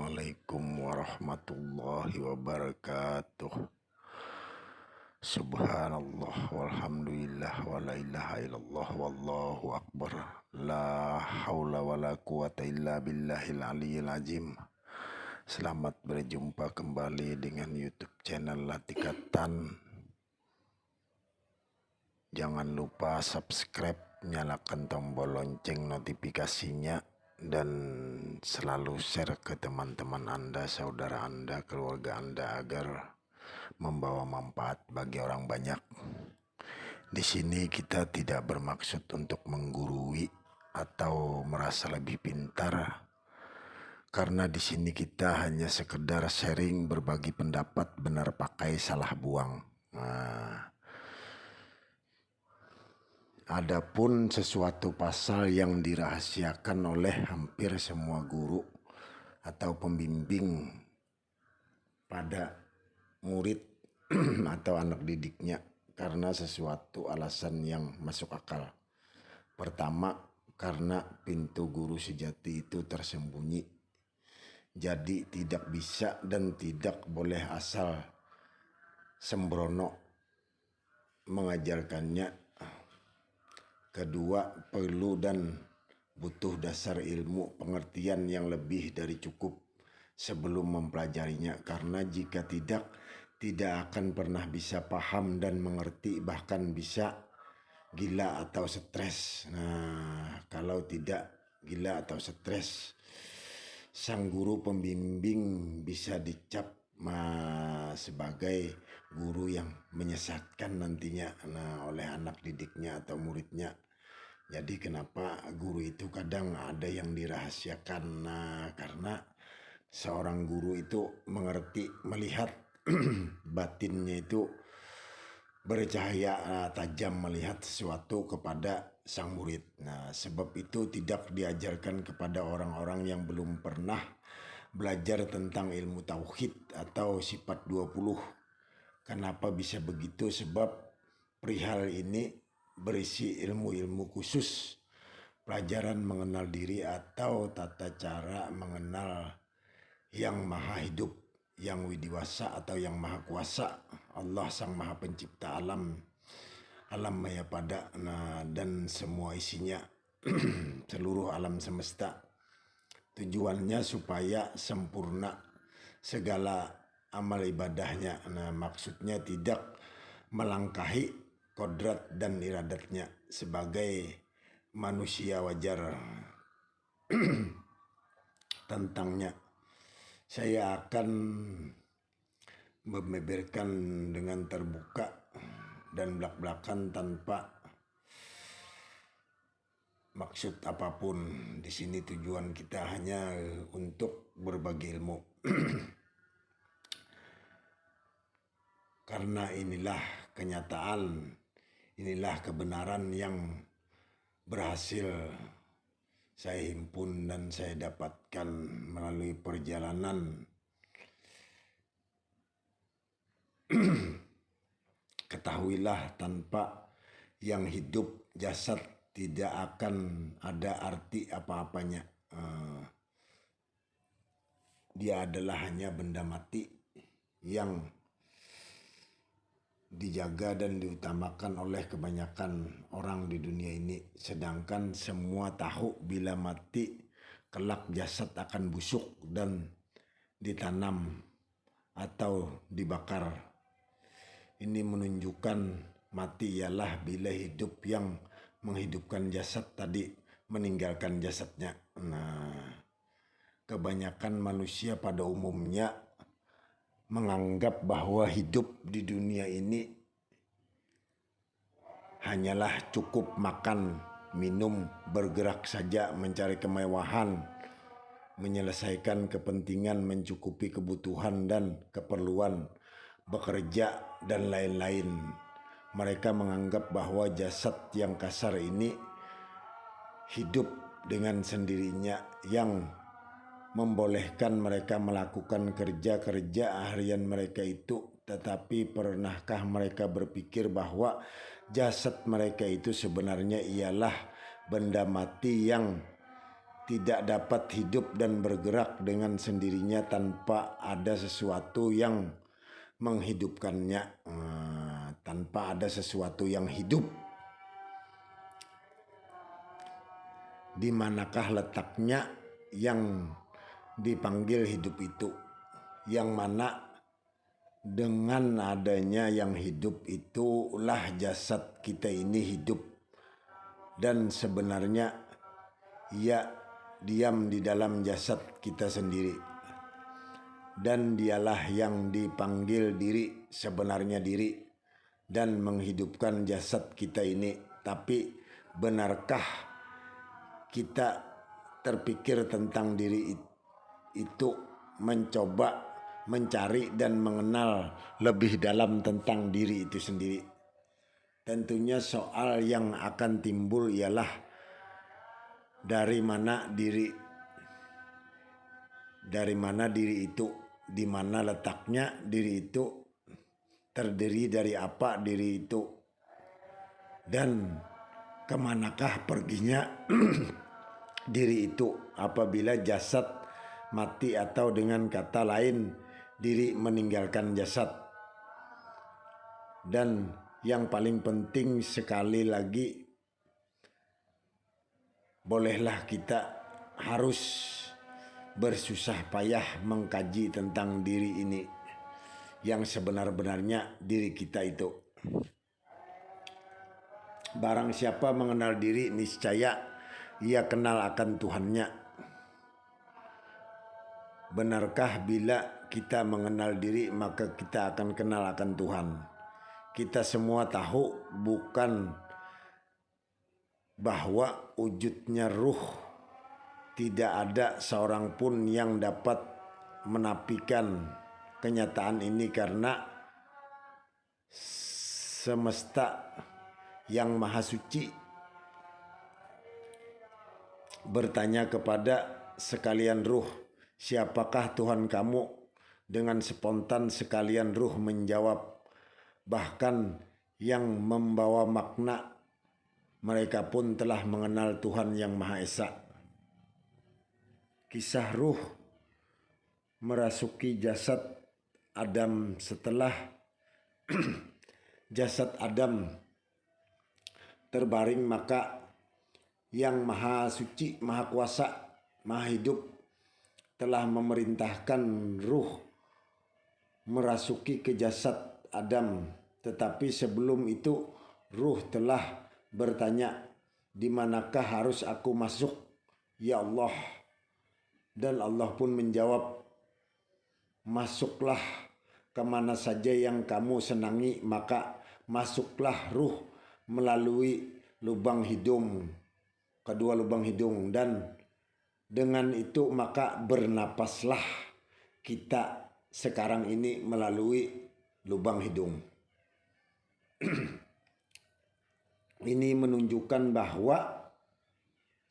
Assalamualaikum warahmatullahi wabarakatuh. Subhanallah walhamdulillah wa la ilaha illallah wallahu akbar. La haula wa la quwata illa billahil aliyil azim. Selamat berjumpa kembali dengan YouTube channel Latikatan. Jangan lupa subscribe, nyalakan tombol lonceng notifikasinya, dan selalu share ke teman-teman Anda, saudara Anda, keluarga Anda agar membawa manfaat bagi orang banyak. Di sini kita tidak bermaksud untuk menggurui atau merasa lebih pintar, karena di sini kita hanya sekedar sharing, berbagi pendapat, benar pakai salah buang. Adapun sesuatu pasal yang dirahasiakan oleh hampir semua guru atau pembimbing pada murid atau anak didiknya karena sesuatu alasan yang masuk akal. Pertama, karena pintu guru sejati itu tersembunyi. Jadi tidak bisa dan tidak boleh asal sembrono mengajarkannya. Kedua, perlu dan butuh dasar ilmu pengertian yang lebih dari cukup sebelum mempelajarinya, karena jika tidak akan pernah bisa paham dan mengerti, bahkan bisa gila atau stres. Nah, kalau tidak gila atau stres, sang guru pembimbing bisa dicap sebagai guru yang menyesatkan nantinya oleh anak didiknya atau muridnya. Jadi kenapa guru itu kadang ada yang dirahasiakan? Karena seorang guru itu mengerti, melihat batinnya itu bercahaya tajam melihat sesuatu kepada sang murid. Sebab itu tidak diajarkan kepada orang-orang yang belum pernah belajar tentang ilmu tauhid atau sifat 20. Kenapa bisa begitu? Sebab perihal ini berisi ilmu-ilmu khusus, pelajaran mengenal diri atau tata cara mengenal yang maha hidup, yang widiwasa atau yang maha kuasa, Allah sang maha pencipta alam maya pada dan semua isinya, seluruh alam semesta. Tujuannya supaya sempurna segala amal ibadahnya. Maksudnya tidak melangkahi kodrat dan iradatnya sebagai manusia wajar. Tentangnya saya akan membeberkan dengan terbuka dan belak-belakan tanpa maksud apapun. Di sini tujuan kita hanya untuk berbagi ilmu. Karena inilah kenyataan, inilah kebenaran yang berhasil saya himpun dan saya dapatkan melalui perjalanan. Ketahuilah, tanpa yang hidup jasad tidak akan ada arti apa-apanya. Dia adalah hanya benda mati yang dijaga dan diutamakan oleh kebanyakan orang di dunia ini. Sedangkan semua tahu bila mati kelak jasad akan busuk dan ditanam atau dibakar. Ini menunjukkan mati ialah bila hidup yang menghidupkan jasad tadi meninggalkan jasadnya. Kebanyakan manusia pada umumnya menganggap bahwa hidup di dunia ini hanyalah cukup makan, minum, bergerak saja, mencari kemewahan, menyelesaikan kepentingan, mencukupi kebutuhan dan keperluan, bekerja, dan lain-lain. Mereka menganggap bahwa jasad yang kasar ini hidup dengan sendirinya, yang membolehkan mereka melakukan kerja-kerja harian mereka itu. Tetapi pernahkah mereka berpikir bahwa jasad mereka itu sebenarnya ialah benda mati yang tidak dapat hidup dan bergerak dengan sendirinya tanpa ada sesuatu yang menghidupkannya, tanpa ada sesuatu yang hidup. Di manakah letaknya yang dipanggil hidup itu? Yang mana dengan adanya yang hidup itulah jasad kita ini hidup, dan sebenarnya ia diam di dalam jasad kita sendiri, dan dialah yang dipanggil diri, sebenarnya diri, dan menghidupkan jasad kita ini. Tapi benarkah kita terpikir tentang diri itu, mencoba mencari dan mengenal lebih dalam tentang diri itu sendiri? Tentunya soal yang akan timbul ialah dari mana diri itu, di mana letaknya diri itu, terdiri dari apa diri itu, dan kemanakah perginya diri itu apabila jasad mati, atau dengan kata lain diri meninggalkan jasad. Dan yang paling penting sekali lagi, bolehlah kita harus bersusah payah mengkaji tentang diri ini, yang sebenar-benarnya diri kita itu. Barang siapa mengenal diri, niscaya ia kenal akan Tuhannya. Benarkah bila kita mengenal diri maka kita akan kenal akan Tuhan? Kita semua tahu bukan bahwa wujudnya ruh, tidak ada seorang pun yang dapat menafikan kenyataan ini, karena semesta yang maha suci bertanya kepada sekalian ruh, siapakah Tuhan kamu? Dengan spontan sekalian ruh menjawab, bahkan yang membawa makna, mereka pun telah mengenal Tuhan yang Maha Esa. Kisah ruh merasuki jasad Adam setelah jasad Adam terbaring, maka yang Maha Suci, Maha Kuasa, Maha Hidup telah memerintahkan ruh merasuki ke jasad Adam. Tetapi sebelum itu ruh telah bertanya, di manakah harus aku masuk, ya Allah? Dan Allah pun menjawab, masuklah kemana saja yang kamu senangi, maka masuklah ruh melalui lubang hidung, kedua lubang hidung, dan dengan itu maka bernapaslah kita sekarang ini melalui lubang hidung. Ini menunjukkan bahwa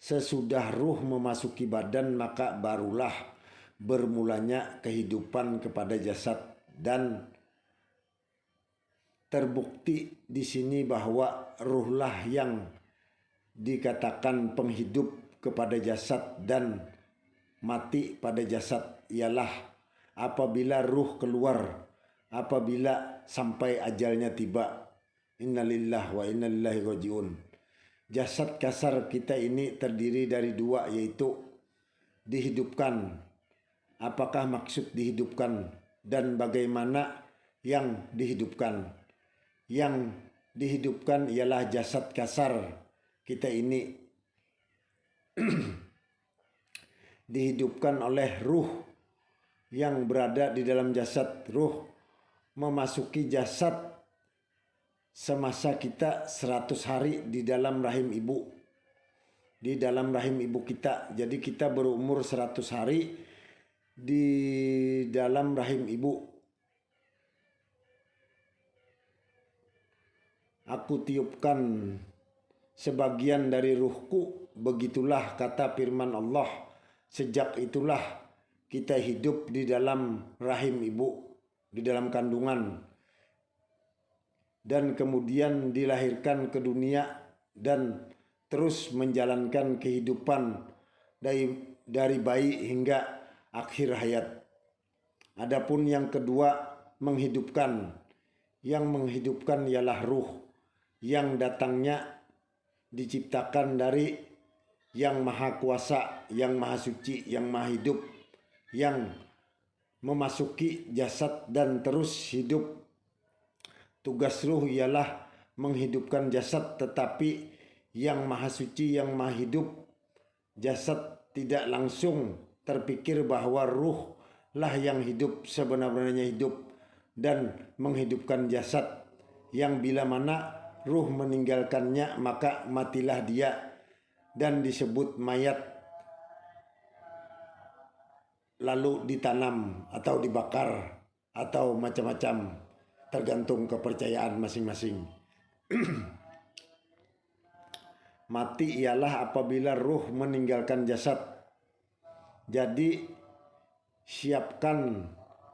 sesudah ruh memasuki badan maka barulah bermulanya kehidupan kepada jasad, dan terbukti di sini bahwa ruhlah yang dikatakan penghidup kepada jasad dan mati pada jasad, ialah apabila ruh keluar, apabila sampai ajalnya tiba. Innalillah wa inna ilaihi rajiun. Jasad kasar kita ini terdiri dari dua, yaitu dihidupkan. Apakah maksud dihidupkan dan bagaimana yang dihidupkan? Yang dihidupkan ialah jasad kasar kita ini dihidupkan oleh ruh yang berada di dalam jasad. Ruh memasuki jasad semasa kita 100 hari di dalam rahim ibu, di dalam rahim ibu kita. Jadi kita berumur 100 hari di dalam rahim ibu. Aku tiupkan sebagian dari ruhku, begitulah kata firman Allah. Sejak itulah kita hidup di dalam rahim ibu, di dalam kandungan, dan kemudian dilahirkan ke dunia dan terus menjalankan kehidupan dari bayi hingga akhir hayat. Adapun yang kedua, menghidupkan. Yang menghidupkan ialah ruh yang datangnya diciptakan dari yang maha kuasa, yang maha suci, yang maha hidup, yang memasuki jasad dan terus hidup. Tugas ruh ialah menghidupkan jasad, tetapi yang maha suci, yang maha hidup, jasad tidak langsung terpikir bahwa ruh lah yang hidup, sebenar-benarnya hidup dan menghidupkan jasad, yang bila mana ruh meninggalkannya maka matilah dia dan disebut mayat, lalu ditanam atau dibakar atau macam-macam, tergantung kepercayaan masing-masing. Mati ialah apabila ruh meninggalkan jasad. Jadi siapkan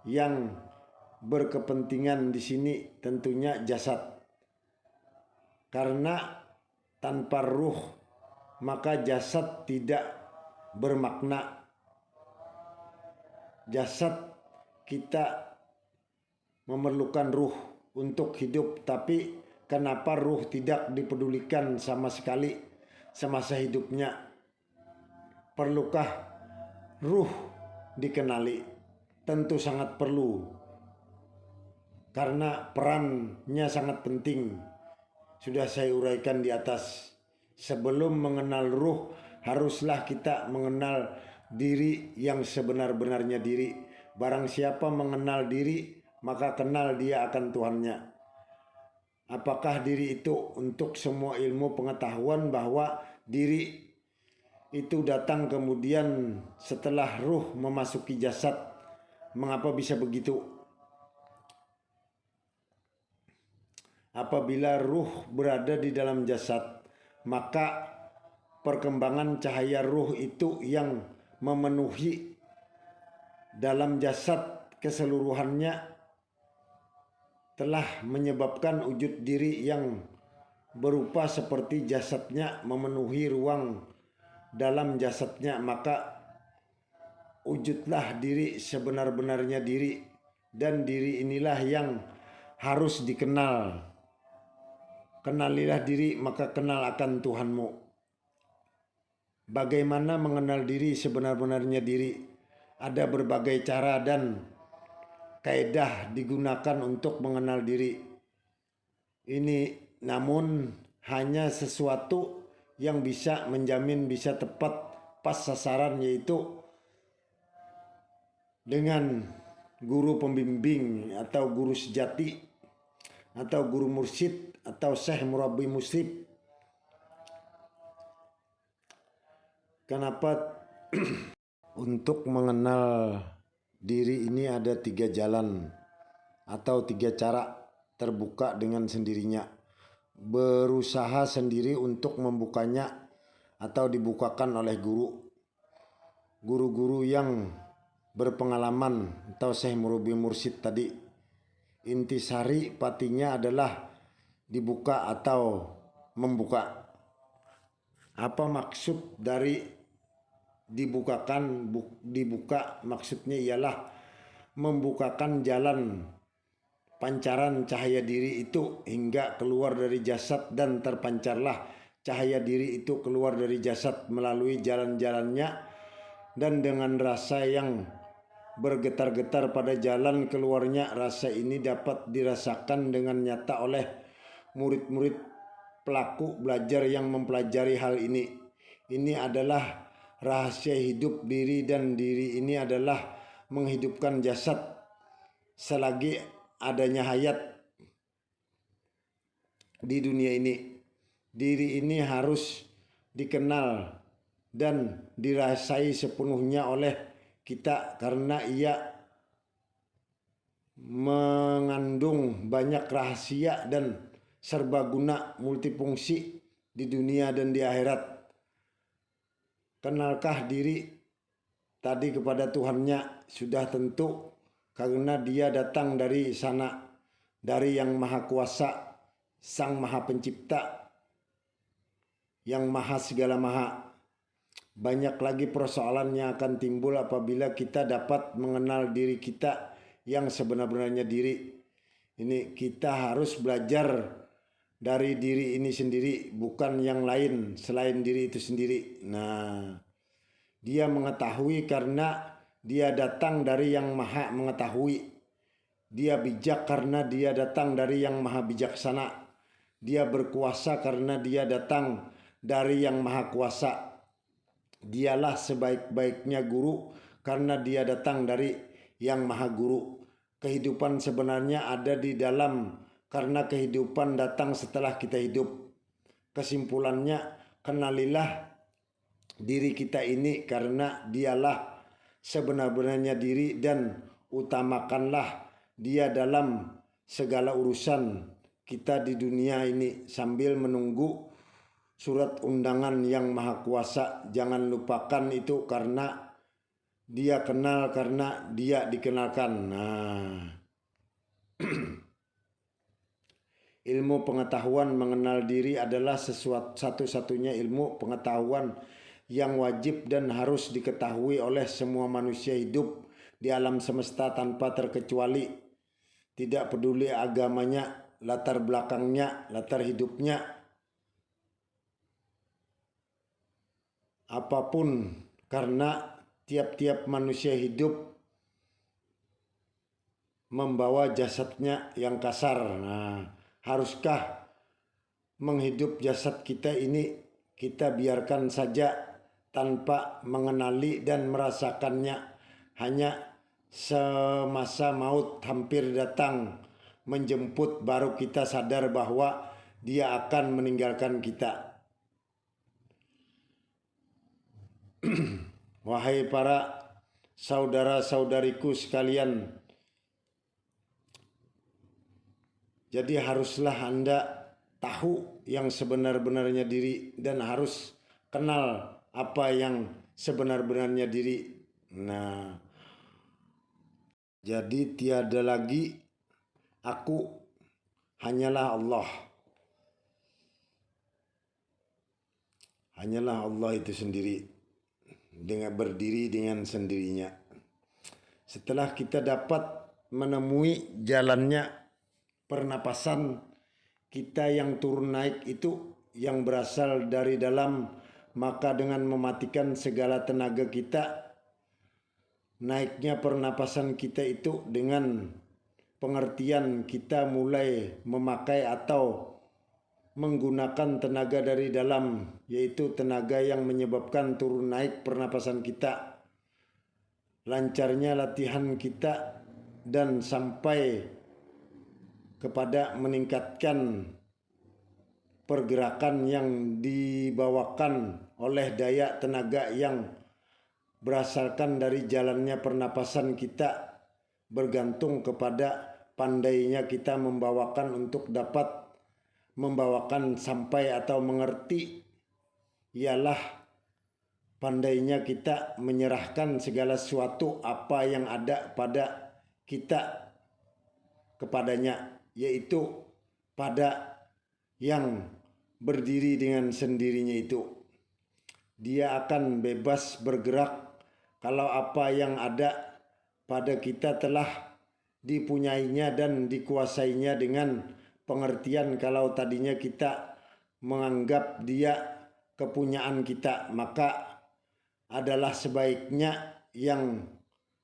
yang berkepentingan di sini tentunya jasad. Karena tanpa ruh maka jasad tidak bermakna. Jasad kita memerlukan ruh untuk hidup, tapi kenapa ruh tidak dipedulikan sama sekali semasa hidupnya? Perlukah ruh dikenali? Tentu sangat perlu, karena perannya sangat penting. Sudah saya uraikan di atas. Sebelum mengenal ruh, haruslah kita mengenal diri yang sebenar-benarnya diri. Barang siapa mengenal diri, maka kenal dia akan Tuhannya. Apakah diri itu untuk semua ilmu pengetahuan bahwa diri itu datang kemudian setelah ruh memasuki jasad? Mengapa bisa begitu? Apabila ruh berada di dalam jasad, maka perkembangan cahaya ruh itu yang memenuhi dalam jasad keseluruhannya telah menyebabkan wujud diri yang berupa seperti jasadnya memenuhi ruang dalam jasadnya. Maka wujudlah diri sebenar-benarnya diri, dan diri inilah yang harus dikenal. Kenalilah diri, maka kenal akan Tuhanmu. Bagaimana mengenal diri sebenar-benarnya diri? Ada berbagai cara dan kaidah digunakan untuk mengenal diri. Ini namun hanya sesuatu yang bisa menjamin bisa tepat pas sasaran, yaitu dengan guru pembimbing atau guru sejati atau guru mursyid atau syekh murabbi muslim. Kenapa? Untuk mengenal diri ini ada 3 jalan atau 3 cara terbuka dengan sendirinya. Berusaha sendiri untuk membukanya atau dibukakan oleh guru-guru yang berpengalaman atau syekh murabbi mursyid tadi. Intisari patinya adalah dibuka atau membuka. Apa maksud dari dibukakan? Dibuka maksudnya ialah membukakan jalan pancaran cahaya diri itu hingga keluar dari jasad, dan terpancarlah cahaya diri itu keluar dari jasad melalui jalan-jalannya, dan dengan rasa yang bergetar-getar pada jalan keluarnya. Rasa ini dapat dirasakan dengan nyata oleh murid-murid pelaku belajar yang mempelajari hal ini. Ini adalah rahasia hidup diri, dan diri ini adalah menghidupkan jasad selagi adanya hayat di dunia ini. Diri ini harus dikenal dan dirasai sepenuhnya oleh kita, karena ia mengandung banyak rahasia dan serbaguna multifungsi di dunia dan di akhirat. Kenalkah diri tadi kepada Tuhannya? Sudah tentu, karena dia datang dari sana, dari yang maha kuasa, sang maha pencipta, yang maha segala maha. banyak lagi persoalan yang akan timbul apabila kita dapat mengenal diri kita yang sebenar-benarnya diri. Ini kita harus belajar dari diri ini sendiri, bukan yang lain selain diri itu sendiri. Nah, dia mengetahui karena dia datang dari yang maha mengetahui. Dia bijak karena dia datang dari yang maha bijaksana. Dia berkuasa karena dia datang dari yang maha kuasa. Dialah sebaik-baiknya guru karena dia datang dari yang maha guru. Kehidupan sebenarnya ada di dalam karena kehidupan datang setelah kita hidup. Kesimpulannya, kenalilah diri kita ini karena dialah sebenar-benarnya diri dan utamakanlah dia dalam segala urusan kita di dunia ini sambil menunggu surat undangan yang maha kuasa. Jangan lupakan itu karena dia kenal karena dia dikenalkan. Nah, ilmu pengetahuan mengenal diri adalah satu-satunya ilmu pengetahuan yang wajib dan harus diketahui oleh semua manusia hidup di alam semesta tanpa terkecuali. Tidak peduli agamanya, latar belakangnya, latar hidupnya, apapun, karena tiap-tiap manusia hidup membawa jasadnya yang kasar. Nah, haruskah menghidup jasad kita ini kita biarkan saja tanpa mengenali dan merasakannya? Hanya semasa maut hampir datang menjemput baru kita sadar bahwa dia akan meninggalkan kita. Wahai para saudara-saudariku sekalian, jadi haruslah Anda tahu yang sebenar-benarnya diri dan harus kenal apa yang sebenar-benarnya diri. Nah, jadi tiada lagi aku, hanyalah Allah. Hanyalah Allah itu sendiri, dengan berdiri dengan sendirinya. Setelah kita dapat menemui jalannya pernapasan kita yang turun naik itu yang berasal dari dalam, maka dengan mematikan segala tenaga kita, naiknya pernapasan kita itu dengan pengertian kita mulai memakai atau menggunakan tenaga dari dalam, yaitu tenaga yang menyebabkan turun naik pernapasan kita, lancarnya latihan kita, dan sampai kepada meningkatkan pergerakan yang dibawakan oleh daya tenaga yang berasalkan dari jalannya pernapasan kita, bergantung kepada pandainya kita membawakan untuk dapat membawakan sampai atau mengerti, ialah pandainya kita menyerahkan segala sesuatu apa yang ada pada kita kepadanya, yaitu pada yang berdiri dengan sendirinya itu. Dia akan bebas bergerak kalau apa yang ada pada kita telah dipunyainya dan dikuasainya, dengan pengertian kalau tadinya kita menganggap dia kepunyaan kita, maka adalah sebaiknya yang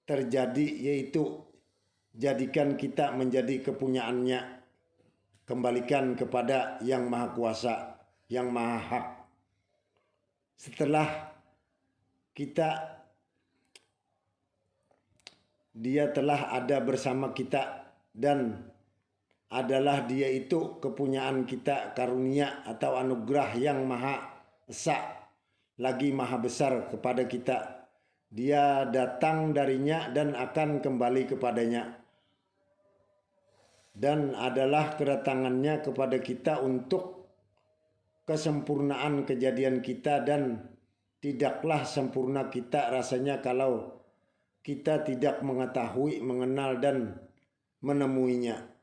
terjadi yaitu jadikan kita menjadi kepunyaannya, kembalikan kepada yang maha kuasa, yang maha hak. Setelah kita, dia telah ada bersama kita dan adalah dia itu kepunyaan kita, karunia atau anugerah yang maha esa lagi maha besar kepada kita. Dia datang darinya dan akan kembali kepadanya, dan adalah kedatangannya kepada kita untuk kesempurnaan kejadian kita, dan tidaklah sempurna kita rasanya kalau kita tidak mengetahui, mengenal, dan menemuinya.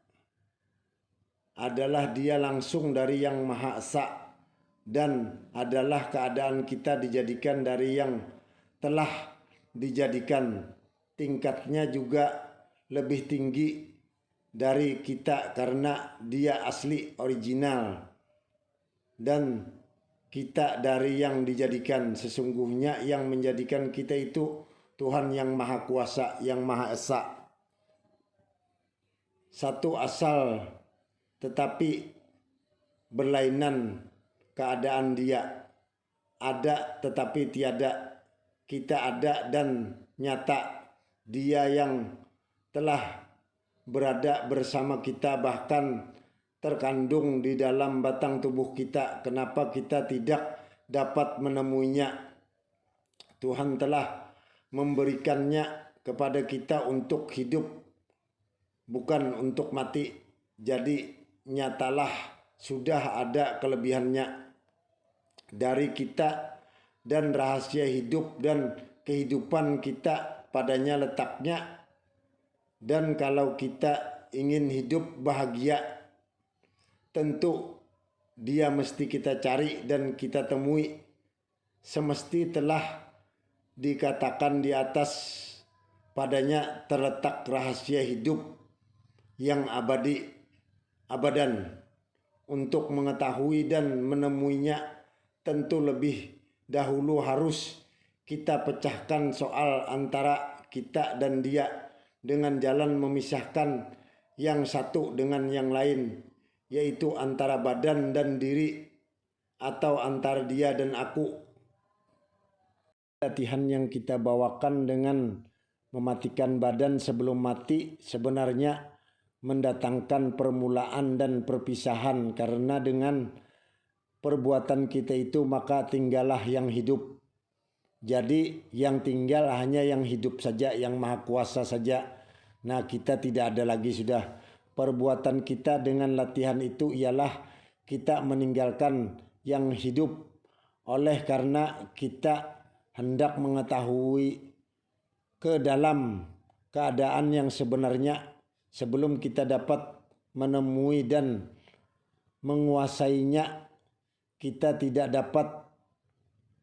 Adalah dia langsung dari yang Maha Esa, dan adalah keadaan kita dijadikan dari yang telah dijadikan. Tingkatnya juga lebih tinggi dari kita karena dia asli original, dan kita dari yang dijadikan. Sesungguhnya yang menjadikan kita itu Tuhan yang Maha Kuasa, yang Maha Esa, satu asal tetapi berlainan keadaan. Dia ada tetapi tiada, kita ada dan nyata. Dia yang telah berada bersama kita, bahkan terkandung di dalam batang tubuh kita. Kenapa kita tidak dapat menemuinya? Tuhan telah memberikannya kepada kita untuk hidup, bukan untuk mati. Jadi nyatalah sudah ada kelebihannya dari kita, dan rahasia hidup dan kehidupan kita padanya letaknya. Dan kalau kita ingin hidup bahagia, tentu dia mesti kita cari dan kita temui. Semesti telah dikatakan di atas, padanya terletak rahasia hidup yang abadi abadan. Untuk mengetahui dan menemuinya, tentu lebih dahulu harus kita pecahkan soal antara kita dan dia dengan jalan memisahkan yang satu dengan yang lain, yaitu antara badan dan diri, atau antara dia dan aku. Latihan yang kita bawakan dengan mematikan badan sebelum mati sebenarnya mendatangkan permulaan dan perpisahan, karena dengan perbuatan kita itu maka tinggallah yang hidup. Jadi yang tinggal hanya yang hidup saja, yang Maha Kuasa saja. Nah, kita tidak ada lagi sudah. Perbuatan kita dengan latihan itu ialah kita meninggalkan yang hidup, oleh karena kita hendak mengetahui ke dalam keadaan yang sebenarnya. Sebelum kita dapat menemui dan menguasainya, kita tidak dapat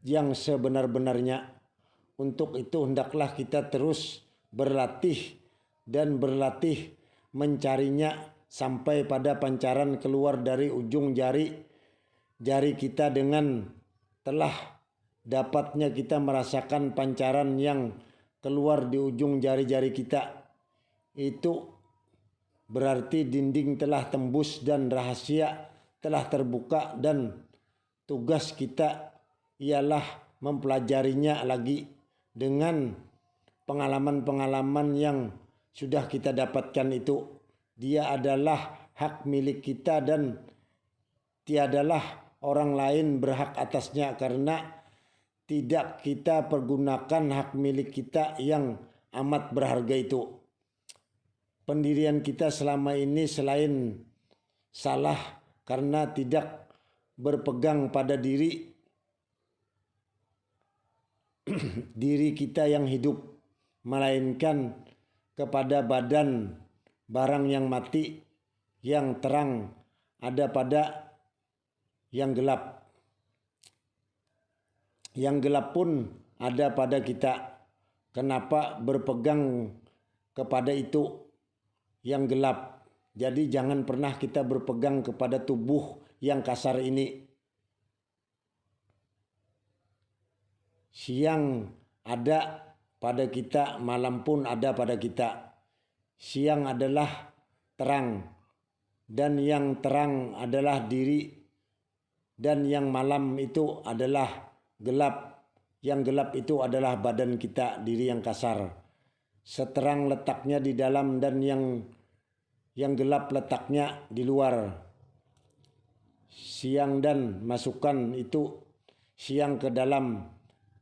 yang sebenar-benarnya. Untuk itu hendaklah kita terus berlatih dan berlatih mencarinya sampai pada pancaran keluar dari ujung jari kita. Dengan telah dapatnya kita merasakan pancaran yang keluar di ujung jari-jari kita, itu berarti dinding telah tembus dan rahasia telah terbuka, dan tugas kita ialah mempelajarinya lagi dengan pengalaman-pengalaman yang sudah kita dapatkan itu. Dia adalah hak milik kita dan tiadalah orang lain berhak atasnya, karena tidak kita pergunakan hak milik kita yang amat berharga itu. Pendirian kita selama ini selain salah karena tidak berpegang pada diri kita yang hidup, melainkan kepada badan barang yang mati, yang terang ada pada yang gelap. Yang gelap pun ada pada kita. Kenapa berpegang kepada itu yang gelap? Jadi jangan pernah kita berpegang kepada tubuh yang kasar ini. Siang ada pada kita, malam pun ada pada kita. Siang adalah terang, dan yang terang adalah diri, dan yang malam itu adalah gelap. Yang gelap itu adalah badan kita, diri yang kasar. Seterang letaknya di dalam, dan yang gelap letaknya di luar. Siang dan masukan itu, siang ke dalam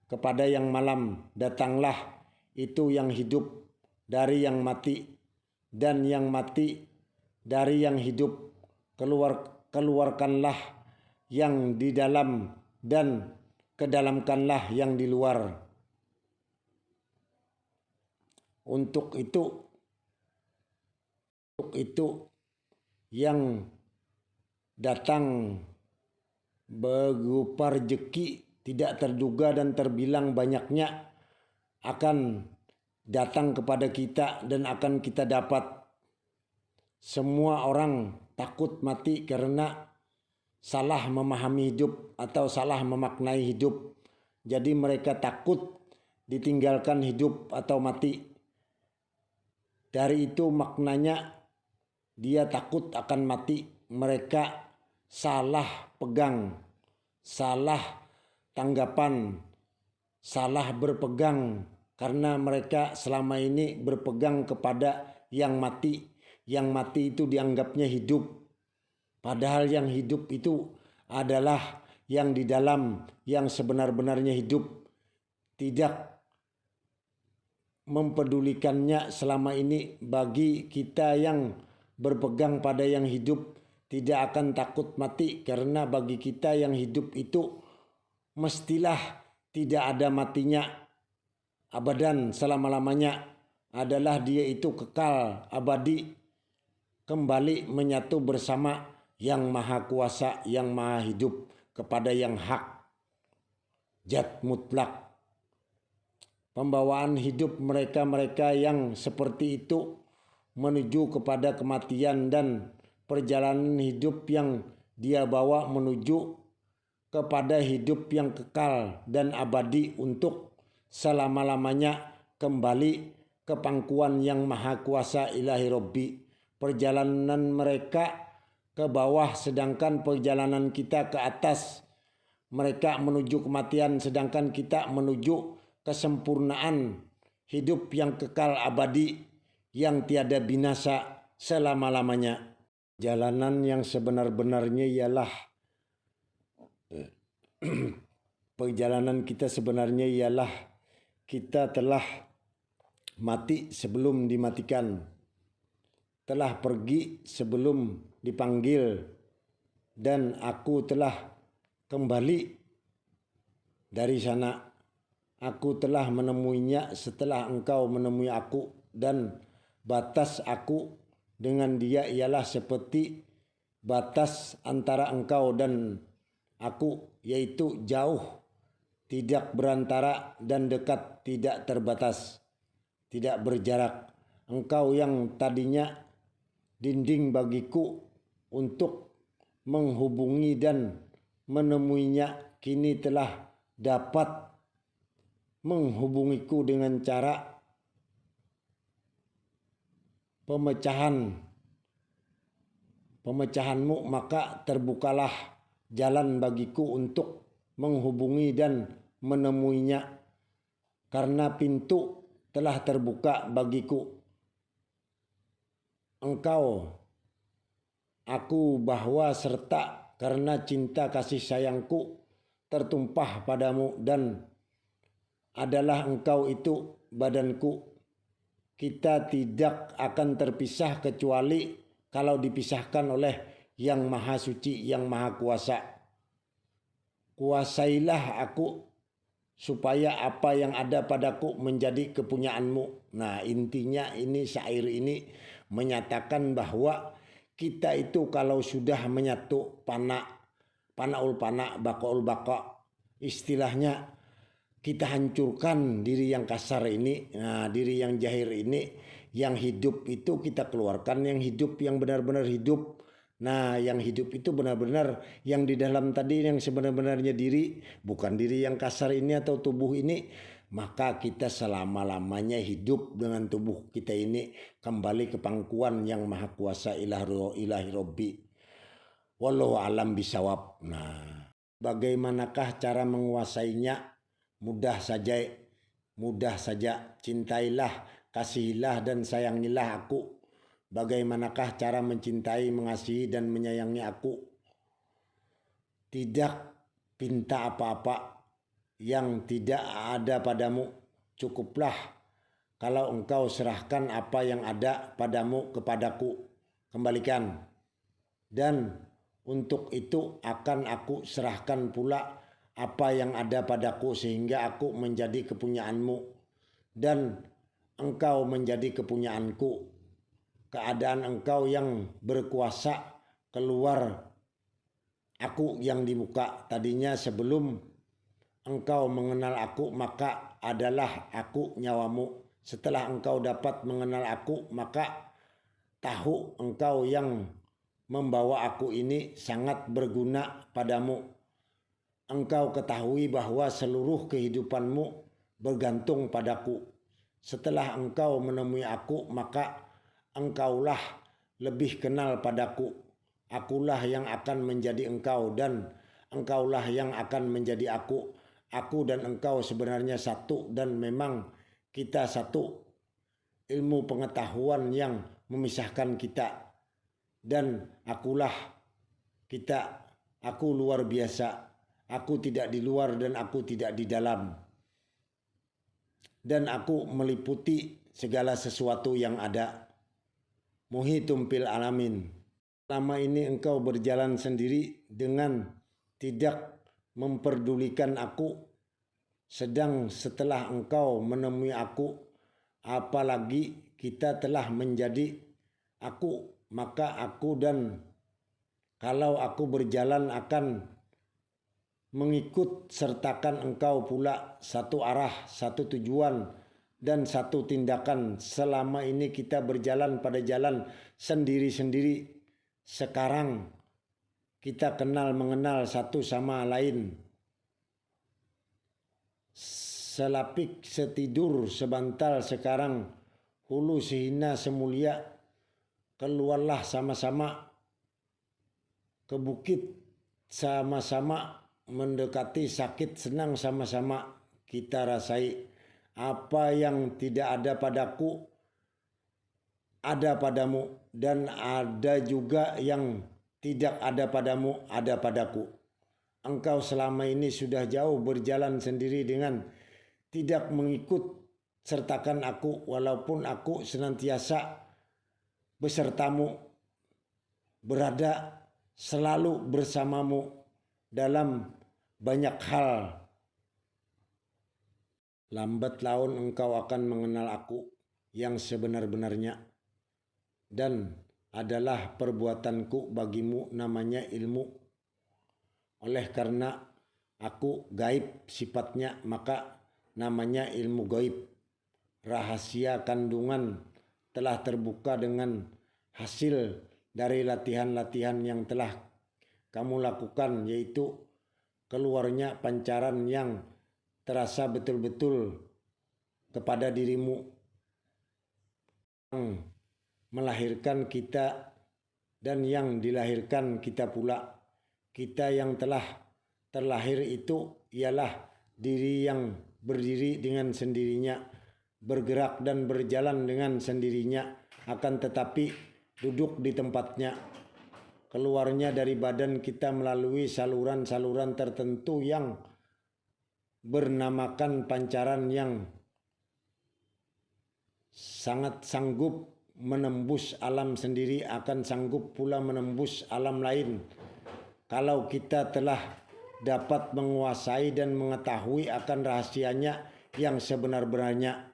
kepada yang malam. Datanglah itu yang hidup dari yang mati, dan yang mati dari yang hidup. Keluarkanlah yang di dalam, dan kedalamkanlah yang di luar. Untuk itu yang datang berupa rezeki tidak terduga dan terbilang banyaknya akan datang kepada kita dan akan kita dapat. Semua orang takut mati karena salah memahami hidup atau salah memaknai hidup. Jadi mereka takut ditinggalkan hidup atau mati. Dari itu maknanya dia takut akan mati. Mereka salah pegang, salah tanggapan, salah berpegang karena mereka selama ini berpegang kepada yang mati. Yang mati itu dianggapnya hidup. Padahal yang hidup itu adalah yang di dalam yang sebenar-benarnya hidup. Tidak mempedulikannya selama ini bagi kita yang berpegang pada yang hidup tidak akan takut mati karena bagi kita yang hidup itu mestilah tidak ada matinya abadan selama-lamanya adalah dia itu kekal abadi kembali menyatu bersama yang maha kuasa yang maha hidup kepada yang hak zat mutlak. Pembawaan hidup mereka-mereka yang seperti itu menuju kepada kematian dan perjalanan hidup yang dia bawa menuju kepada hidup yang kekal dan abadi untuk selama-lamanya kembali ke pangkuan yang maha kuasa ilahi Rabbi. Perjalanan mereka ke bawah sedangkan perjalanan kita ke atas. Mereka menuju kematian sedangkan kita menuju kesempurnaan hidup yang kekal abadi yang tiada binasa selama-lamanya. Jalanan yang sebenar-benarnya ialah perjalanan kita sebenarnya ialah kita telah mati sebelum dimatikan, telah pergi sebelum dipanggil, dan aku telah kembali dari sana. Aku telah menemuinya setelah engkau menemui aku, dan batas aku dengan dia ialah seperti batas antara engkau dan aku, yaitu jauh, tidak berantara, dan dekat, tidak terbatas, tidak berjarak. Engkau yang tadinya dinding bagiku untuk menghubungi dan menemuinya, kini telah dapat menghubungiku dengan cara pemecahanmu, maka terbukalah jalan bagiku untuk menghubungi dan menemuinya karena pintu telah terbuka bagiku. Engkau, aku bahwa serta karena cinta kasih sayangku tertumpah padamu, dan adalah engkau itu badanku. Kita tidak akan terpisah kecuali kalau dipisahkan oleh yang maha suci, yang maha kuasa. Kuasailah aku supaya apa yang ada padaku menjadi kepunyaanmu. Nah, intinya ini syair ini menyatakan bahwa kita itu kalau sudah menyatu panaul pana, bakaul baka, istilahnya kita hancurkan diri yang kasar ini, nah, diri yang jahir ini, yang hidup itu kita keluarkan, yang hidup yang benar-benar hidup. Nah, yang hidup itu benar-benar yang di dalam tadi yang sebenarnya diri, bukan diri yang kasar ini atau tubuh ini. Maka kita selama-lamanya hidup dengan tubuh kita ini kembali ke pangkuan yang maha kuasa ilahi Rabbi. Wallahu alam bisawab. Nah, bagaimanakah cara menguasainya? Mudah saja, cintailah, kasihilah dan sayangilah aku. Bagaimanakah cara mencintai, mengasihi dan menyayangi aku? Tidak pinta apa-apa yang tidak ada padamu. Cukuplah kalau engkau serahkan apa yang ada padamu kepadaku. Kembalikan. Dan untuk itu akan aku serahkan pula apa yang ada padaku sehingga aku menjadi kepunyaanmu dan engkau menjadi kepunyaanku. Keadaan engkau yang berkuasa keluar aku yang dibuka. Tadinya sebelum engkau mengenal aku, maka adalah aku nyawamu. Setelah engkau dapat mengenal aku, maka tahu engkau yang membawa aku ini sangat berguna padamu. Engkau ketahui bahwa seluruh kehidupanmu bergantung padaku. Setelah engkau menemui aku, maka engkaulah lebih kenal padaku. Akulah yang akan menjadi engkau dan engkaulah yang akan menjadi aku. Aku dan engkau sebenarnya satu dan memang kita satu. Ilmu pengetahuan yang memisahkan kita. Dan akulah kita. Aku luar biasa. Aku tidak di luar dan aku tidak di dalam. Dan aku meliputi segala sesuatu yang ada. Muhitum fil alamin. Selama ini engkau berjalan sendiri dengan tidak memperdulikan aku. Sedang setelah engkau menemui aku, apalagi kita telah menjadi aku, maka aku dan kalau aku berjalan akan mengikut sertakan engkau pula satu arah, satu tujuan, dan satu tindakan. Selama ini kita berjalan pada jalan sendiri-sendiri. Sekarang kita kenal mengenal satu sama lain. Selapik setidur sebantal sekarang hulu sehina semulia. Keluarlah sama-sama ke bukit, sama-sama mendekati sakit, senang sama-sama kita rasai. Apa yang tidak ada padaku ada padamu, dan ada juga yang tidak ada padamu ada padaku. Engkau selama ini sudah jauh berjalan sendiri dengan tidak mengikut sertakan aku, walaupun aku senantiasa besertamu, berada selalu bersamamu dalam banyak hal. Lambat laun engkau akan mengenal aku yang sebenar-benarnya. Dan adalah perbuatanku bagimu namanya ilmu. Oleh karena aku gaib sifatnya, maka namanya ilmu gaib. Rahasia kandungan telah terbuka dengan hasil dari latihan-latihan yang telah kamu lakukan, yaitu keluarnya pancaran yang terasa betul-betul kepada dirimu, yang melahirkan kita dan yang dilahirkan kita pula. Kita yang telah terlahir itu ialah diri yang berdiri dengan sendirinya, bergerak dan berjalan dengan sendirinya, akan tetapi duduk di tempatnya. Keluarnya dari badan kita melalui saluran-saluran tertentu yang bernamakan pancaran yang sangat sanggup menembus alam sendiri, akan sanggup pula menembus alam lain. Kalau kita telah dapat menguasai dan mengetahui akan rahasianya yang sebenar-benarnya.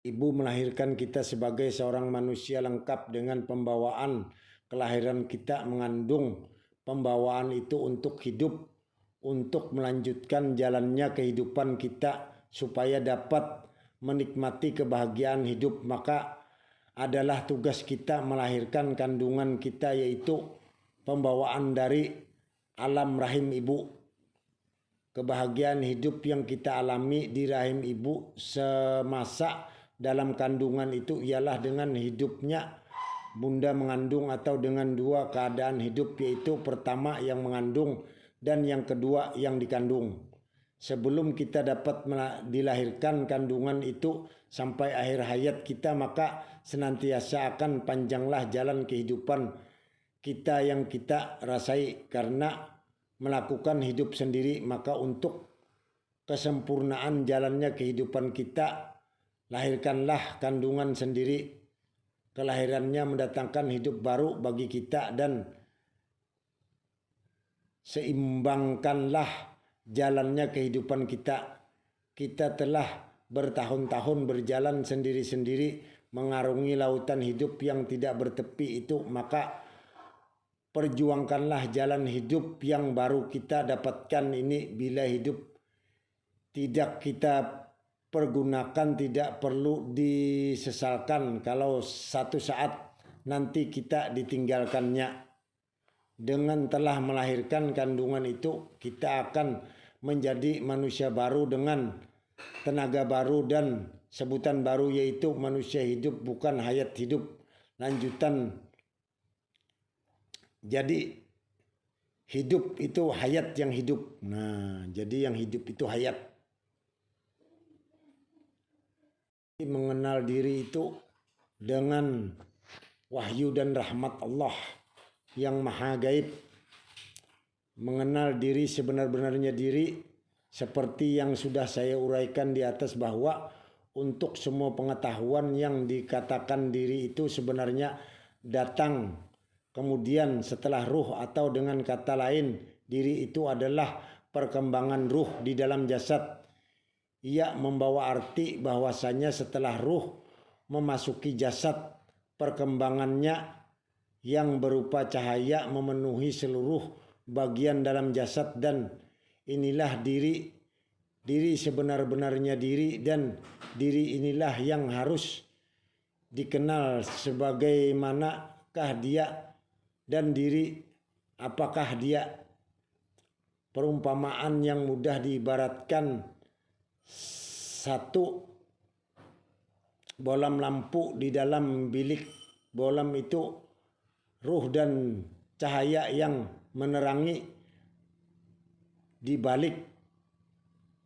Ibu melahirkan kita sebagai seorang manusia lengkap dengan pembawaan kelahiran kita, mengandung pembawaan itu untuk hidup, untuk melanjutkan jalannya kehidupan kita supaya dapat menikmati kebahagiaan hidup. Maka adalah tugas kita melahirkan kandungan kita, yaitu pembawaan dari alam rahim ibu. Kebahagiaan hidup yang kita alami di rahim ibu semasa dalam kandungan itu ialah dengan hidupnya bunda mengandung, atau dengan dua keadaan hidup, yaitu pertama yang mengandung dan yang kedua yang dikandung. Sebelum kita dapat dilahirkan kandungan itu sampai akhir hayat kita, maka senantiasa akan panjanglah jalan kehidupan kita yang kita rasai karena melakukan hidup sendiri. Maka untuk kesempurnaan jalannya kehidupan kita, lahirkanlah kandungan sendiri. Kelahirannya mendatangkan hidup baru bagi kita, dan seimbangkanlah jalannya kehidupan kita. Kita telah bertahun-tahun berjalan sendiri-sendiri mengarungi lautan hidup yang tidak bertepi itu, maka perjuangkanlah jalan hidup yang baru kita dapatkan ini. Bila hidup tidak kita pergunakan, tidak perlu disesalkan kalau satu saat nanti kita ditinggalkannya. Dengan telah melahirkan kandungan itu, kita akan menjadi manusia baru dengan tenaga baru dan sebutan baru, yaitu manusia hidup, bukan hayat hidup. Lanjutan, jadi hidup itu hayat yang hidup. Nah, jadi yang hidup itu hayat. Mengenal diri itu dengan wahyu dan rahmat Allah yang maha gaib. Mengenal diri sebenar-benarnya diri, seperti yang sudah saya uraikan di atas, bahwa untuk semua pengetahuan yang dikatakan diri itu sebenarnya datang kemudian setelah ruh, atau dengan kata lain, diri itu adalah perkembangan ruh di dalam jasad. Ia membawa arti bahwasanya setelah ruh memasuki jasad, perkembangannya yang berupa cahaya memenuhi seluruh bagian dalam jasad, dan inilah diri sebenar-benarnya diri, dan diri inilah yang harus dikenal sebagaimanakah dia, dan diri apakah dia. Perumpamaan yang mudah diibaratkan satu bolam lampu di dalam bilik. Bolam itu ruh dan cahaya yang menerangi di balik,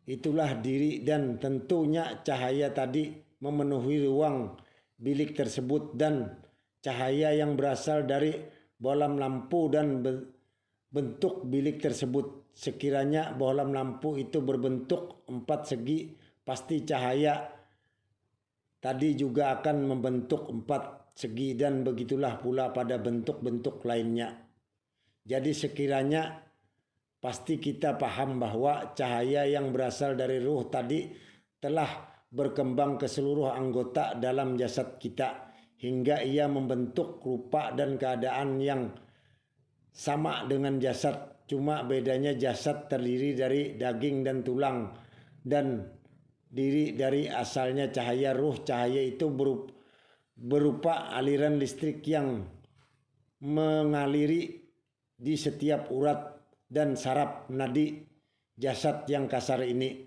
itulah diri, dan tentunya cahaya tadi memenuhi ruang bilik tersebut, dan cahaya yang berasal dari bolam lampu dan bentuk bilik tersebut. Sekiranya bolam lampu itu berbentuk 4 segi, pasti cahaya tadi juga akan membentuk 4 segi, dan begitulah pula pada bentuk-bentuk lainnya. Jadi sekiranya pasti kita paham bahwa cahaya yang berasal dari ruh tadi telah berkembang ke seluruh anggota dalam jasad kita, hingga ia membentuk rupa dan keadaan yang sama dengan jasad. Cuma bedanya jasad terdiri dari daging dan tulang, dan diri dari asalnya cahaya. Ruh cahaya itu berupa aliran listrik yang mengaliri di setiap urat dan saraf nadi jasad yang kasar ini.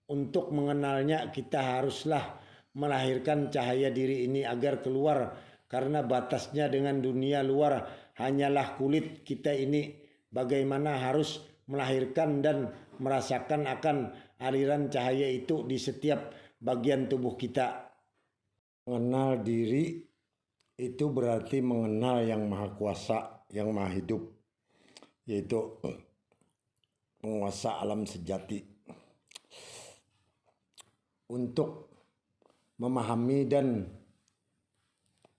Untuk mengenalnya kita haruslah melahirkan cahaya diri ini agar keluar, karena batasnya dengan dunia luar hanyalah kulit kita ini. Bagaimana harus melahirkan dan merasakan akan aliran cahaya itu di setiap bagian tubuh kita. Mengenal diri itu berarti mengenal yang maha kuasa, yang maha hidup, yaitu penguasa alam sejati. Untuk memahami dan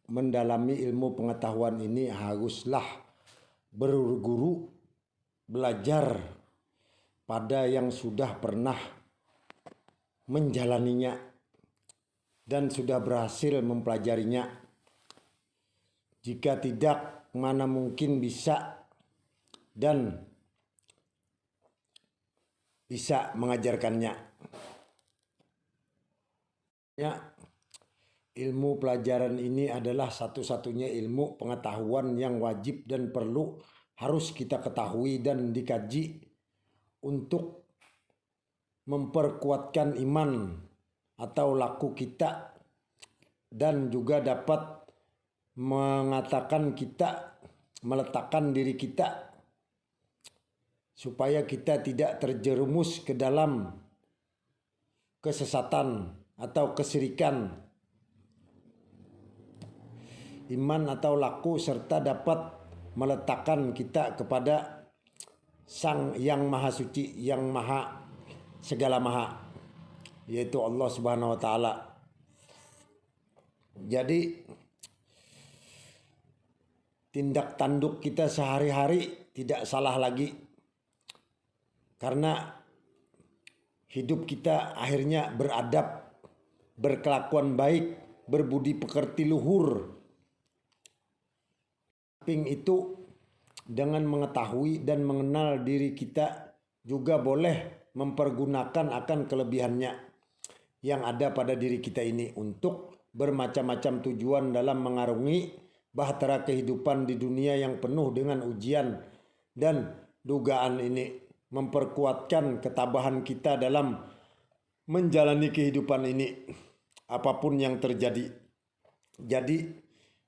mendalami ilmu pengetahuan ini haruslah berguru, belajar pada yang sudah pernah menjalaninya dan sudah berhasil mempelajarinya. Jika tidak, mana mungkin bisa dan bisa mengajarkannya. Ya, ilmu pelajaran ini adalah satu-satunya ilmu pengetahuan yang wajib dan perlu harus kita ketahui dan dikaji untuk memperkuatkan iman atau laku kita, dan juga dapat mengatakan kita, meletakkan diri kita supaya kita tidak terjerumus ke dalam kesesatan atau kesyirikan. Iman atau laku serta dapat meletakkan kita kepada Sang yang Maha Suci, yang Maha segala Maha, yaitu Allah Subhanahu wa taala. Jadi tindak tanduk kita sehari-hari tidak salah lagi, karena hidup kita akhirnya beradab, berkelakuan baik, berbudi pekerti luhur. Samping itu dengan mengetahui dan mengenal diri kita juga boleh mempergunakan akan kelebihannya yang ada pada diri kita ini untuk bermacam-macam tujuan dalam mengarungi bahtera kehidupan di dunia yang penuh dengan ujian dan dugaan ini, memperkuatkan ketabahan kita dalam menjalani kehidupan ini apapun yang terjadi. Jadi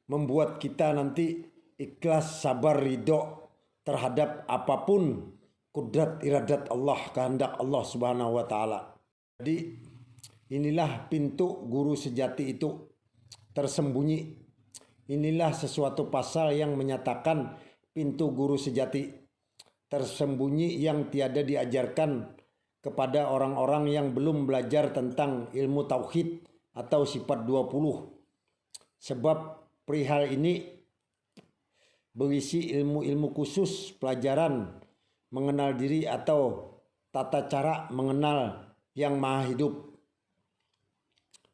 membuat kita nanti ikhlas, sabar, ridho terhadap apapun kudrat iradat Allah, kehendak Allah Subhanahu wa taala. Jadi inilah pintu guru sejati itu tersembunyi. Inilah sesuatu pasal yang menyatakan pintu guru sejati tersembunyi yang tiada diajarkan kepada orang-orang yang belum belajar tentang ilmu tauhid atau sifat 20. Sebab perihal ini berisi ilmu-ilmu khusus, pelajaran mengenal diri atau tata cara mengenal yang maha hidup.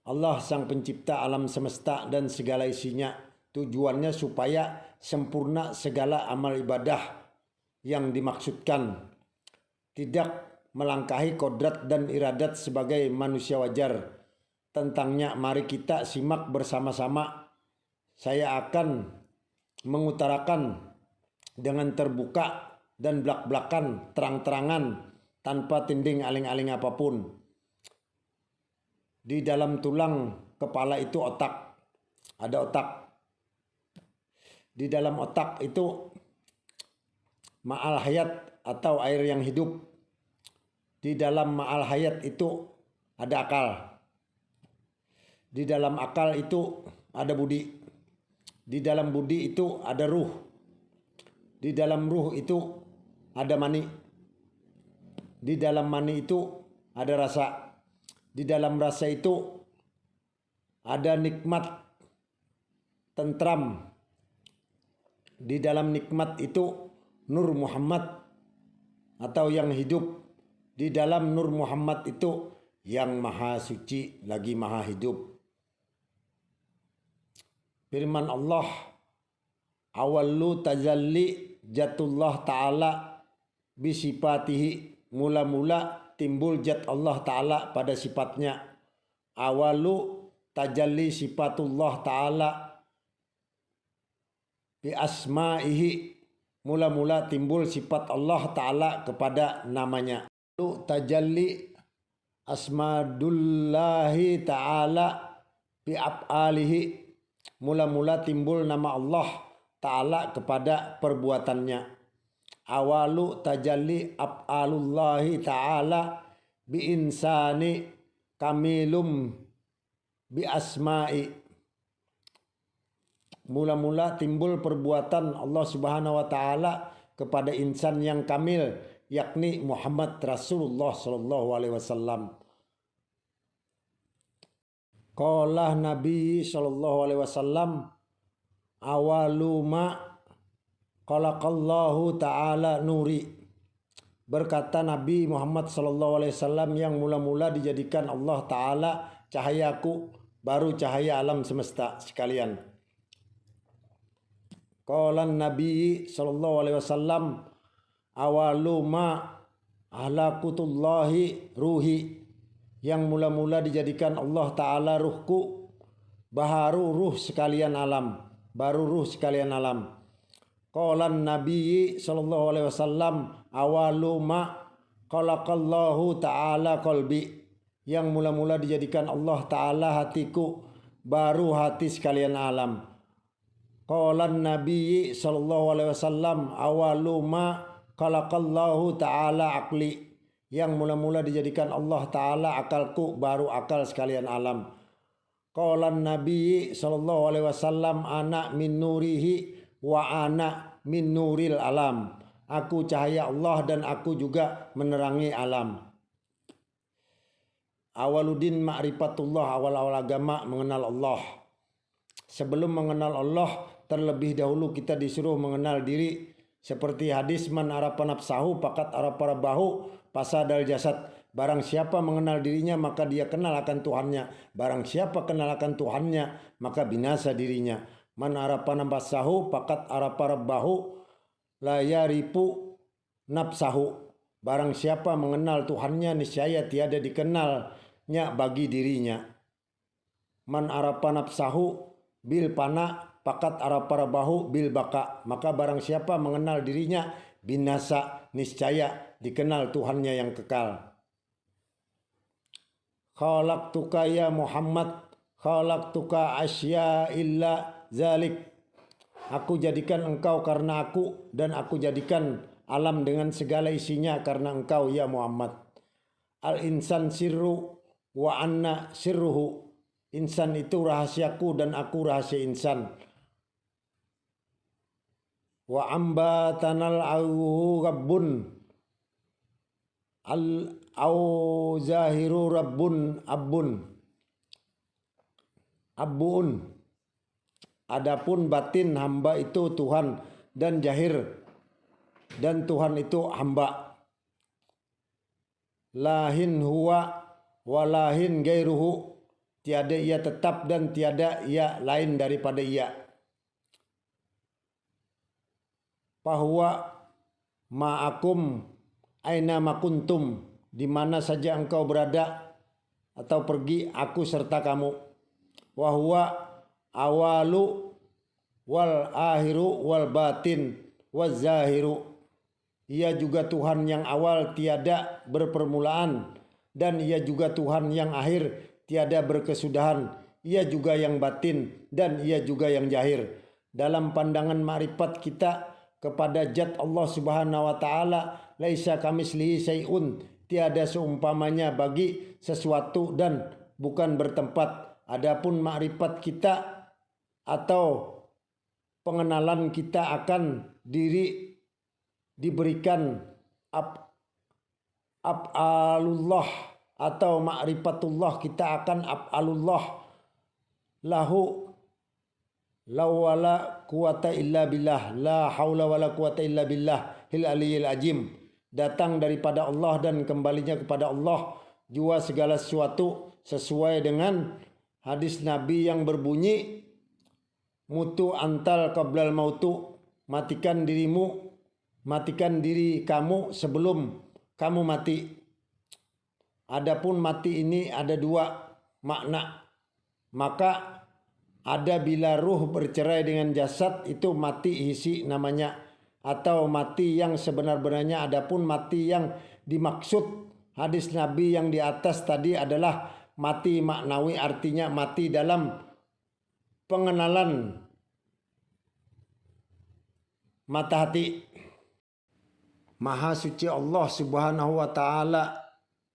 Allah sang pencipta alam semesta dan segala isinya, tujuannya supaya sempurna segala amal ibadah yang dimaksudkan, tidak melangkahi kodrat dan iradat sebagai manusia wajar. Tentangnya mari kita simak bersama-sama. Saya akan mengutarakan dengan terbuka dan belak-belakan, terang-terangan, tanpa tinding aling-aling apapun. Di dalam tulang kepala itu otak, ada otak. Di dalam otak itu ma'al hayat atau air yang hidup. Di dalam ma'al hayat itu ada akal. Di dalam akal itu ada budi. Di dalam budi itu ada ruh. Di dalam ruh itu ada mani. Di dalam mani itu ada rasa. Di dalam rasa itu ada nikmat, tentram. Di dalam nikmat itu Nur Muhammad atau yang hidup. Di dalam Nur Muhammad itu yang maha suci lagi maha hidup. Firman Allah, awallu tajalli jatullah ta'ala bisifatihi, mula-mula timbul jat Allah ta'ala pada sifatnya. Awalu tajalli sifatullah ta'ala bi asma'ihi, mula-mula timbul sifat Allah ta'ala kepada namanya. Lalu tajalli asmadullahi ta'ala bi af'alihi, mula-mula timbul nama Allah ta'ala kepada perbuatannya. Awalu tajalli af'alullahi ta'ala bi insani kamilum bi asma'i, mula-mula timbul perbuatan Allah Subhanahu wa taala kepada insan yang kamil, yakni Muhammad Rasulullah sallallahu alaihi wasallam. Qala Nabi sallallahu alaihi wasallam, awalu ma khalaqallahu ta'ala nuri. Berkata Nabi Muhammad sallallahu alaihi wasallam yang mula-mula dijadikan Allah taala cahayaku, baru cahaya alam semesta sekalian. Qala Nabi sallallahu alaihi wasallam, awalu ma ahlakutullahi ruhi. Yang mula-mula dijadikan Allah ta'ala ruhku, baharu ruh sekalian alam, baru ruh sekalian alam. Qala Nabi sallallahu alaihi wasallam, awalu ma khalaqallahu ta'ala qalbi. Yang mula-mula dijadikan Allah ta'ala hatiku, baru hati sekalian alam. Qala Nabi sallallahu alaihi wasallam, awalu ma khalaqallahu ta'ala aqli. Yang mula-mula dijadikan Allah ta'ala akalku, baru akal sekalian alam. Qala Nabi sallallahu alaihi wasallam, ana min nurihi wa ana min nuril alam. Aku cahaya Allah dan aku juga menerangi alam. Awaludin ma'rifatullah, awal-awal agama mengenal Allah. Sebelum mengenal Allah, terlebih dahulu kita disuruh mengenal diri. Seperti hadis, man arafa nafsahu faqad arafa rabbahu fasadal jasad. Barang siapa mengenal dirinya maka dia kenal akan Tuhannya. Barang siapa kenal akan Tuhannya maka binasa dirinya. Man arafa nafsahu faqad arafa rabbahu. la yarifu nafsahu. Barang siapa mengenal Tuhannya, niscaya tiada dikenalnya bagi dirinya. Man arafa nafsahu bil pana pakat arafa rabahu bil baka. Maka barang siapa mengenal dirinya binasa, niscaya dikenal Tuhannya yang kekal. Khalaqtuka ya Muhammad, khalaqtuka asya illa zalik. Aku jadikan engkau karena aku, dan aku jadikan alam dengan segala isinya karena engkau ya Muhammad. Al insan sirru wa anna sirruhu. Insan itu rahasiaku dan aku rahasia insan. Wa ambatanal auhu rabbun al au zahiru rabbun abun. Adapun batin hamba itu Tuhan, dan jahir dan Tuhan itu hamba. Lahin huwa walahin gairuhu. Tiada ia tetap dan tiada ia lain daripada ia. Fahuwa ma'akum aina makuntum. Di mana saja engkau berada atau pergi, aku serta kamu. Wahuwa awalu wal akhiru wal batin wal zahiru. Ia juga Tuhan yang awal tiada berpermulaan, dan ia juga Tuhan yang akhir tiada berkesudahan. Ia juga yang batin dan ia juga yang zahir. Dalam pandangan ma'rifat kita kepada zat Allah Subhanahu wa taala, laisa kamislihi syai'un, tiada seumpamanya bagi sesuatu dan bukan bertempat. Adapun ma'rifat kita atau pengenalan kita akan diri diberikan af'alullah atau ma'rifatullah, kita akan af'alullah lahu la wala quwata illa billah, la haula wala quwata illa billah hil aliyil azim. Datang daripada Allah dan kembalinya kepada Allah jua segala sesuatu, sesuai dengan hadis Nabi yang berbunyi, mutu antal qablal mautu, matikan dirimu, matikan diri kamu sebelum kamu mati. Adapun mati ini ada dua makna. Maka ada bila ruh bercerai dengan jasad, itu mati hisi namanya, atau mati yang sebenar-benarnya. Adapun mati yang dimaksud hadis Nabi yang di atas tadi adalah mati maknawi, artinya mati dalam pengenalan mata hati. Maha suci Allah Subhanahu wa taala,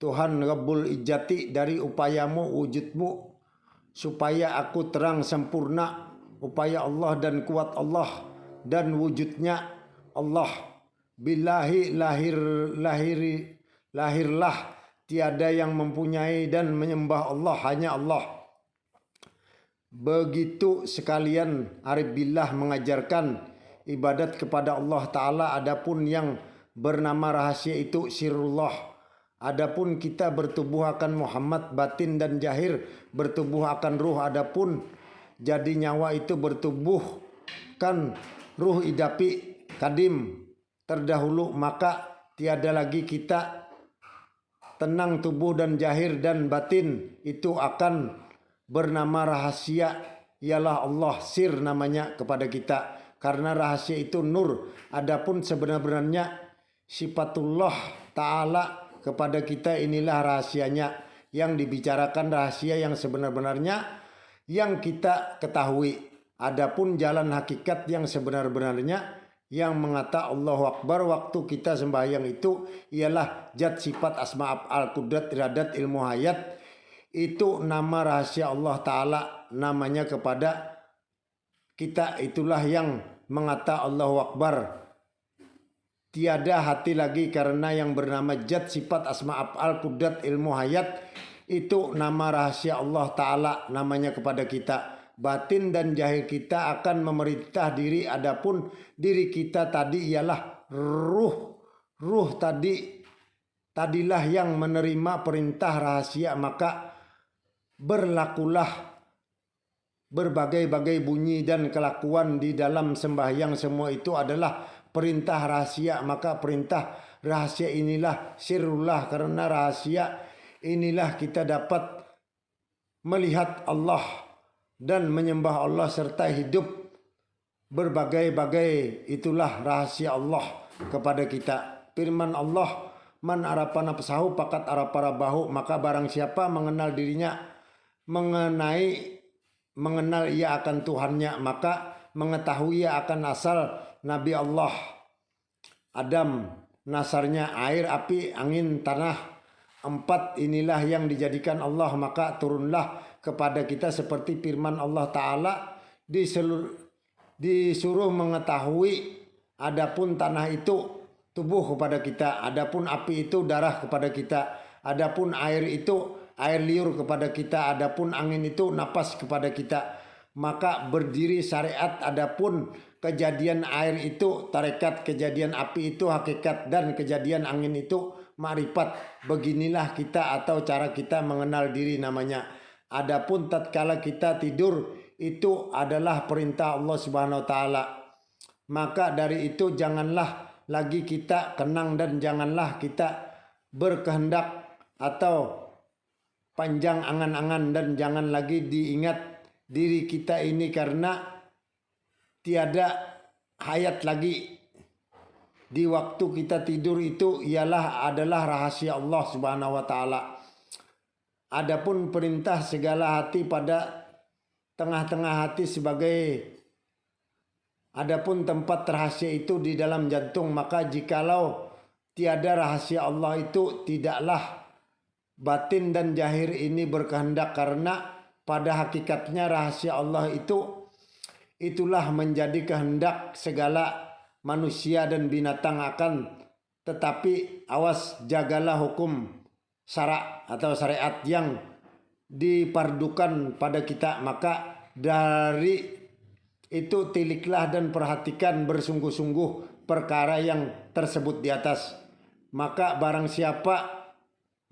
Tuhan Rabbul Izzati, dari upayamu wujudmu supaya aku terang sempurna. Upaya Allah dan kuat Allah dan wujudnya Allah. Billahi lahirlah tiada yang mempunyai dan menyembah Allah, hanya Allah. Begitu sekalian arif billah mengajarkan ibadat kepada Allah Ta'ala. Adapun yang bernama rahasia itu sirullah. Adapun kita bertubuh akan Muhammad, batin dan zahir bertubuh akan ruh. Adapun jadi nyawa itu bertubuh kan ruh idapi kadim terdahulu. Maka tiada lagi kita tenang tubuh dan zahir dan batin itu akan bernama rahasia, ialah Allah. Sir namanya kepada kita, karena rahasia itu nur. Adapun sebenar-benarnya sifatullah ta'ala kepada kita, inilah rahasianya yang dibicarakan, rahasia yang sebenar-benarnya yang kita ketahui. Adapun jalan hakikat yang sebenar-benarnya yang mengata Allahu Akbar waktu kita sembahyang itu ialah zat sifat asma af'al kudrat iradat ilmu hayat. Itu nama rahasia Allah Ta'ala namanya kepada kita. Itulah yang mengata Allahu Akbar. Tiada hati lagi, karena yang bernama zat sifat asma af'al kudrat ilmu hayat itu nama rahasia Allah Ta'ala namanya kepada kita. Batin dan zahir kita akan memerintah diri. Adapun diri kita tadi ialah ruh. Ruh tadilah yang menerima perintah rahasia. Maka berlakulah berbagai-bagai bunyi dan kelakuan di dalam sembahyang. Semua itu adalah perintah rahasia, maka perintah rahasia inilah sirrullah. Karena rahasia inilah kita dapat melihat Allah dan menyembah Allah serta hidup berbagai-bagai. Itulah rahasia Allah kepada kita. Firman Allah, man arafa nafsahu faqad arafa rabbahu, maka barang siapa mengenal dirinya, mengenal ia akan Tuhannya, maka mengetahui ia akan asal Nabi Allah Adam, nasarnya air, api, angin, tanah. 4 inilah yang dijadikan Allah, maka turunlah kepada kita seperti firman Allah Ta'ala, disuruh mengetahui adapun tanah itu tubuh kepada kita, adapun api itu darah kepada kita, adapun air itu air liur kepada kita, adapun angin itu napas kepada kita. Maka berdiri syariat, adapun kejadian air itu tarekat, kejadian api itu hakikat, dan kejadian angin itu ma'rifat. Beginilah kita atau cara kita mengenal diri namanya. Adapun tatkala kita tidur itu adalah perintah Allah Subhanahu wa taala. Maka dari itu janganlah lagi kita kenang dan janganlah kita berkehendak atau panjang angan-angan, dan jangan lagi diingat diri kita ini karena tiada hayat lagi. Di waktu kita tidur itu adalah rahasia Allah Subhanahu wa taala. Adapun perintah segala hati pada tengah-tengah hati sebagai adapun tempat rahasia itu di dalam jantung, maka jikalau tiada rahasia Allah itu tidaklah batin dan zahir ini berkehendak, karena pada hakikatnya rahasia Allah itulah menjadi kehendak segala manusia dan binatang akan. Tetapi awas, jagalah hukum syara atau syariat yang dipardukan pada kita. Maka dari itu tiliklah dan perhatikan bersungguh-sungguh perkara yang tersebut di atas. Maka barang siapa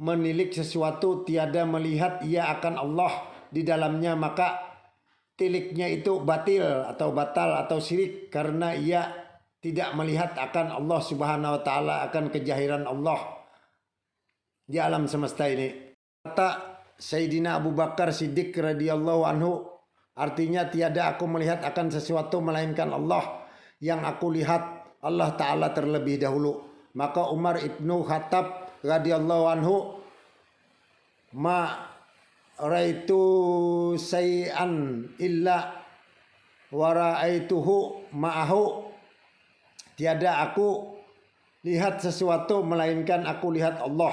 menilik sesuatu tiada melihat ia akan Allah di dalamnya, maka tiliknya itu batil atau batal atau syirik, karena ia tidak melihat akan Allah Subhanahu wa taala, akan kejahiran Allah di alam semesta ini. Kata Sayyidina Abu Bakar Siddiq radhiyallahu anhu, artinya tiada aku melihat akan sesuatu melainkan Allah, yang aku lihat Allah taala terlebih dahulu. Maka Umar ibnu Khattab radhiyallahu anhu, ma raitu say'an illa wara'aituhu ma'ahu, tiada aku lihat sesuatu melainkan aku lihat Allah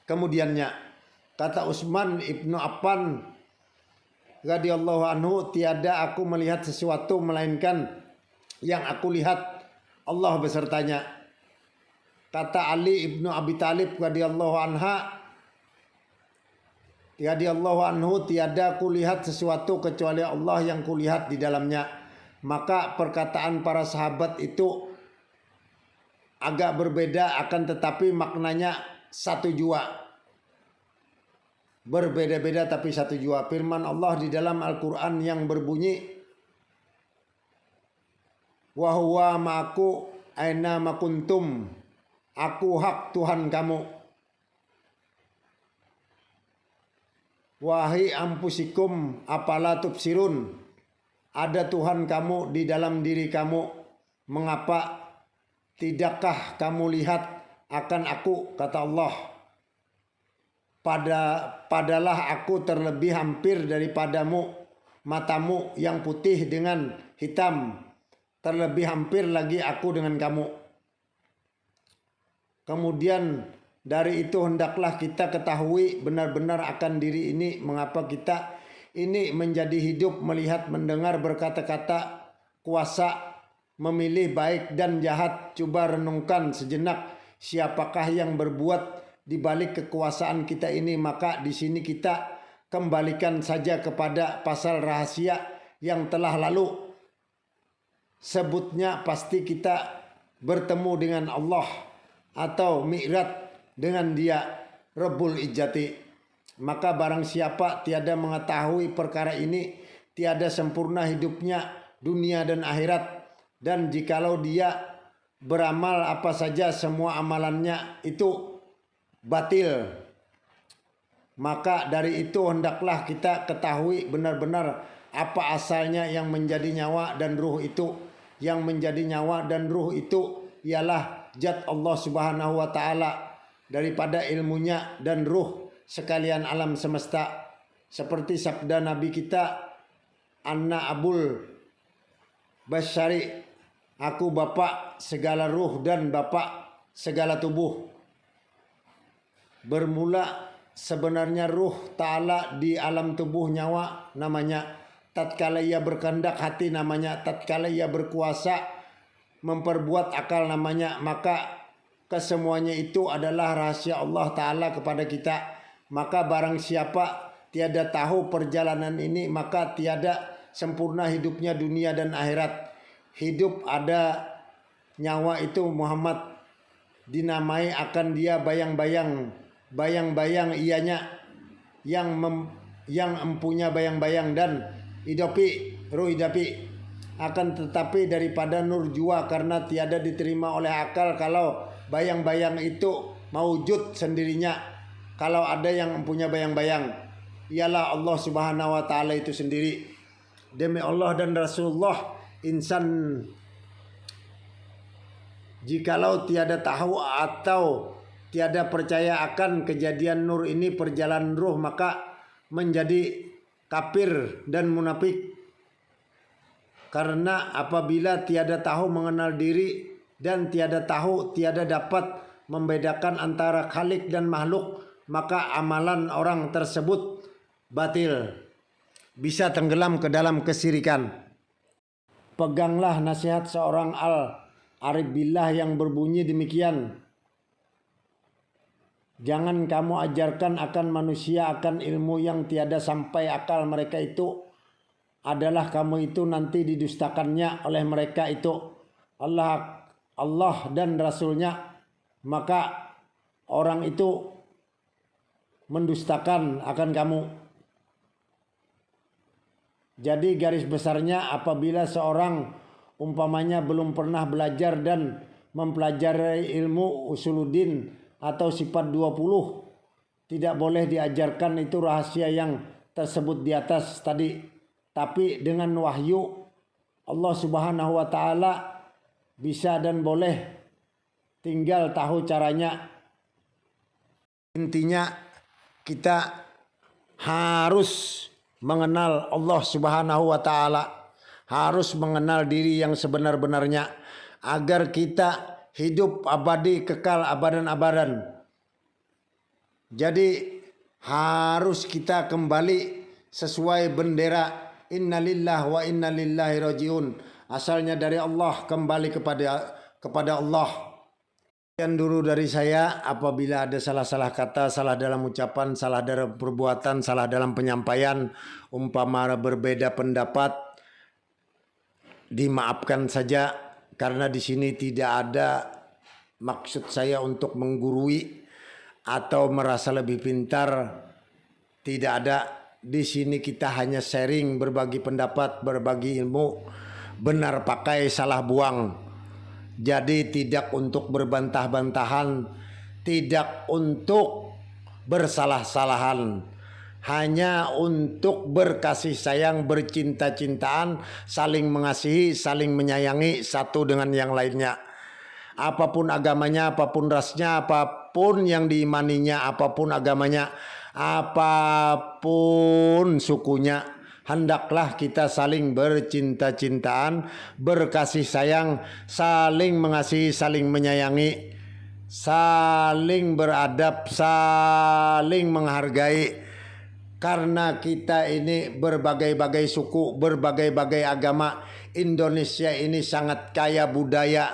kemudiannya. Kata Utsman ibnu Affan radhiyallahu anhu, tiada aku melihat sesuatu melainkan yang aku lihat Allah besertanya. Kata Ali ibnu Abi Thalib radhiyallahu anhu, tiada kulihat sesuatu kecuali Allah yang kulihat di dalamnya. Maka perkataan para sahabat itu agak berbeda, akan tetapi maknanya satu jua. Berbeda-beda tapi satu jua. Firman Allah di dalam Al-Quran yang berbunyi, wa huwa ma'aku aina makuntum, aku hak Tuhan kamu. Wahai ampusikum apala tubsirun, ada Tuhan kamu di dalam diri kamu, mengapa tidakkah kamu lihat akan aku, kata Allah. Padalah aku terlebih hampir daripadamu, matamu yang putih dengan hitam, terlebih hampir lagi aku dengan kamu. Kemudian dari itu hendaklah kita ketahui benar-benar akan diri ini, mengapa kita ini menjadi hidup, melihat, mendengar, berkata-kata, kuasa, memilih baik dan jahat. Coba renungkan sejenak, siapakah yang berbuat di balik kekuasaan kita ini? Maka di sini kita kembalikan saja kepada pasal rahasia yang telah lalu. Sebutnya pasti kita bertemu dengan Allah atau mi'raj dengan dia Rabbul Izzati. Maka barang siapa tiada mengetahui perkara ini, tiada sempurna hidupnya dunia dan akhirat. Dan jikalau dia beramal apa saja semua amalannya itu batil. Maka dari itu hendaklah kita ketahui benar-benar apa asalnya yang menjadi nyawa dan ruh itu. Yang menjadi nyawa dan ruh itu ialah zat Allah Subhanahu wa taala, daripada ilmunya dan ruh sekalian alam semesta. Seperti sabda Nabi kita, Anna Abul Basyari, aku bapak segala ruh dan bapak segala tubuh. Bermula sebenarnya ruh ta'ala di alam tubuh nyawa namanya. Tatkala ia berkehendak hati namanya. Tatkala ia berkuasa memperbuat akal namanya. Maka kesemuanya itu adalah rahasia Allah Ta'ala kepada kita. Maka barang siapa tiada tahu perjalanan ini, maka tiada sempurna hidupnya dunia dan akhirat. Hidup ada nyawa itu Muhammad dinamai akan dia bayang-bayang. Bayang-bayang ianya yang empunya bayang-bayang dan hidupi, ruh hidupi. Akan tetapi daripada nur jua, karena tiada diterima oleh akal kalau bayang-bayang itu maujud sendirinya. Kalau ada yang mempunyai bayang-bayang, ialah Allah Subhanahu wa taala itu sendiri. Demi Allah dan Rasulullah, insan jikalau tiada tahu atau tiada percaya akan kejadian nur ini perjalanan ruh, maka menjadi kafir dan munafik. Karena apabila tiada tahu mengenal diri dan tiada dapat membedakan antara khalik dan makhluk, maka amalan orang tersebut batil, bisa tenggelam ke dalam kesirikan. Peganglah nasihat seorang al-arif billah yang berbunyi demikian. Jangan kamu ajarkan akan manusia akan ilmu yang tiada sampai akal mereka itu adalah kamu itu nanti didustakannya oleh mereka itu Allah dan Rasulnya, maka orang itu mendustakan akan kamu. Jadi garis besarnya, apabila seorang umpamanya belum pernah belajar dan mempelajari ilmu usuluddin atau sifat 20, tidak boleh diajarkan itu rahasia yang tersebut di atas tadi. Tapi dengan wahyu Allah Subhanahu wa taala bisa dan boleh, tinggal tahu caranya. Intinya kita harus mengenal Allah Subhanahu wa taala, harus mengenal diri yang sebenar-benarnya agar kita hidup abadi kekal abadan-abadan. Jadi harus kita kembali sesuai bendera innalillah wa innalillahi rajiun. Asalnya dari Allah, kembali kepada Allah. Sekian dulu dari saya. Apabila ada salah-salah kata, salah dalam ucapan, salah dalam perbuatan, salah dalam penyampaian, umpama berbeda pendapat, dimaafkan saja, karena di sini tidak ada maksud saya untuk menggurui atau merasa lebih pintar. Tidak ada. Di sini kita hanya sharing, berbagi pendapat, berbagi ilmu, benar pakai, salah buang. Jadi tidak untuk berbantah-bantahan, tidak untuk bersalah-salahan, hanya untuk berkasih sayang, bercinta-cintaan, saling mengasihi, saling menyayangi satu dengan yang lainnya. Apapun agamanya, apapun rasnya, apapun yang diimaninya, apapun agamanya, apapun sukunya, hendaklah kita saling bercinta-cintaan, berkasih sayang, saling mengasihi, saling menyayangi, saling beradab, saling menghargai. Karena kita ini berbagai-bagai suku, berbagai-bagai agama. Indonesia ini sangat kaya budaya,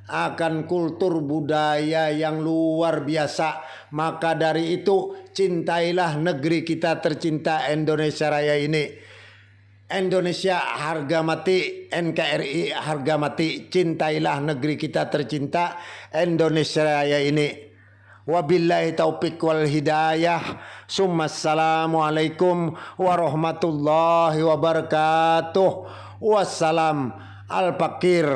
akan kultur budaya yang luar biasa. Maka dari itu cintailah negeri kita tercinta Indonesia Raya ini. Indonesia harga mati, NKRI harga mati. Cintailah negeri kita tercinta Indonesia Raya ini. Wabillahi taufiq wal hidayah. Assalamualaikum warahmatullahi wabarakatuh. Wassalam. Al-Fakir.